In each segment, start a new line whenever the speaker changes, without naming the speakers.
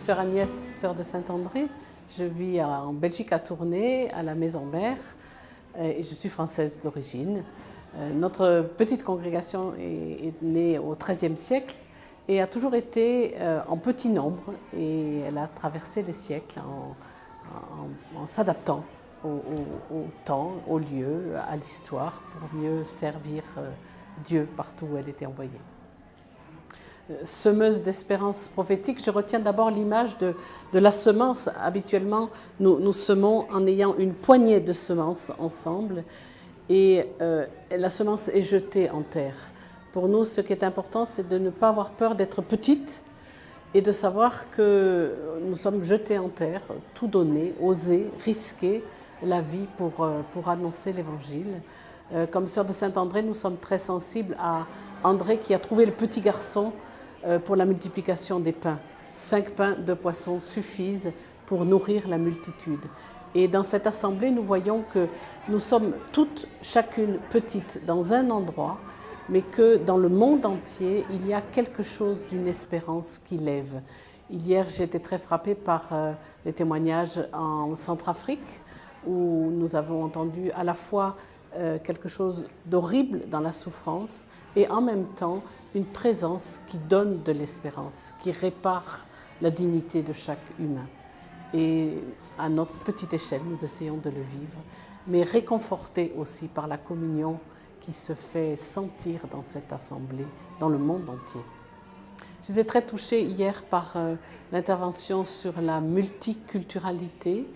sœur Agnès, sœur de Saint-André. Je vis en Belgique à Tournai, à la Maison Mère, et je suis française d'origine. Notre petite congrégation est née au XIIIe siècle et a toujours été en petit nombre, et elle a traversé les siècles en s'adaptant au temps, au lieu, à l'histoire, pour mieux servir Dieu partout où elle était envoyée. Semeuse d'espérance prophétique, je retiens d'abord l'image de la semence. Habituellement, nous semons en ayant une poignée de semences ensemble, et la semence est jetée en terre. Pour nous, ce qui est important, c'est de ne pas avoir peur d'être petite et de savoir que nous sommes jetés en terre, tout donner, oser, risquer la vie pour annoncer l'Évangile. Comme sœur de Saint-André, nous sommes très sensibles à André qui a trouvé le petit garçon pour la multiplication des pains. 5 pains, 2 poissons suffisent pour nourrir la multitude. Et dans cette assemblée, nous voyons que nous sommes toutes, chacune petite dans un endroit, mais que dans le monde entier, il y a quelque chose d'une espérance qui lève. Hier, j'ai été très frappée par les témoignages en Centrafrique, où nous avons entendu à la fois quelque chose d'horrible dans la souffrance et en même temps une présence qui donne de l'espérance, qui répare la dignité de chaque humain. Et à notre petite échelle, nous essayons de le vivre, mais réconfortés aussi par la communion qui se fait sentir dans cette assemblée, dans le monde entier. J'étais très touchée hier par l'intervention sur la multiculturalité,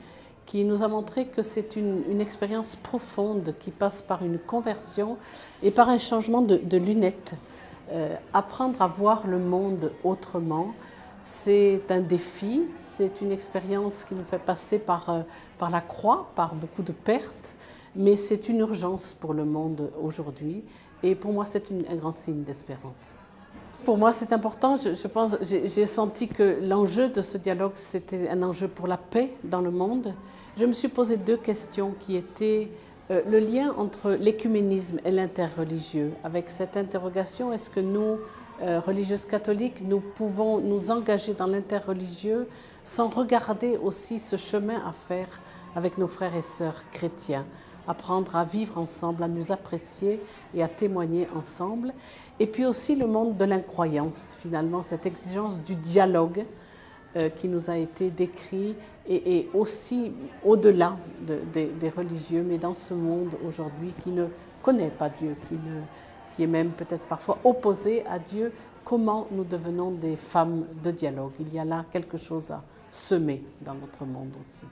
qui nous a montré que c'est une expérience profonde qui passe par une conversion et par un changement de lunettes. Apprendre à voir le monde autrement, c'est un défi, c'est une expérience qui nous fait passer par la croix, par beaucoup de pertes, mais c'est une urgence pour le monde aujourd'hui, et pour moi c'est un grand signe d'espérance. Pour moi c'est important, j'ai senti que l'enjeu de ce dialogue c'était un enjeu pour la paix dans le monde. Je me suis posé 2 questions qui étaient le lien entre l'écuménisme et l'interreligieux. Avec cette interrogation, est-ce que nous, religieuses catholiques, nous pouvons nous engager dans l'interreligieux sans regarder aussi ce chemin à faire avec nos frères et sœurs chrétiens, apprendre à vivre ensemble, à nous apprécier et à témoigner ensemble. Et puis aussi le monde de l'incroyance, finalement, cette exigence du dialogue qui nous a été décrit, et aussi au-delà des religieux, mais dans ce monde aujourd'hui qui ne connaît pas Dieu, qui est même peut-être parfois opposé à Dieu, comment nous devenons des femmes de dialogue. Il y a là quelque chose à semer dans notre monde aussi.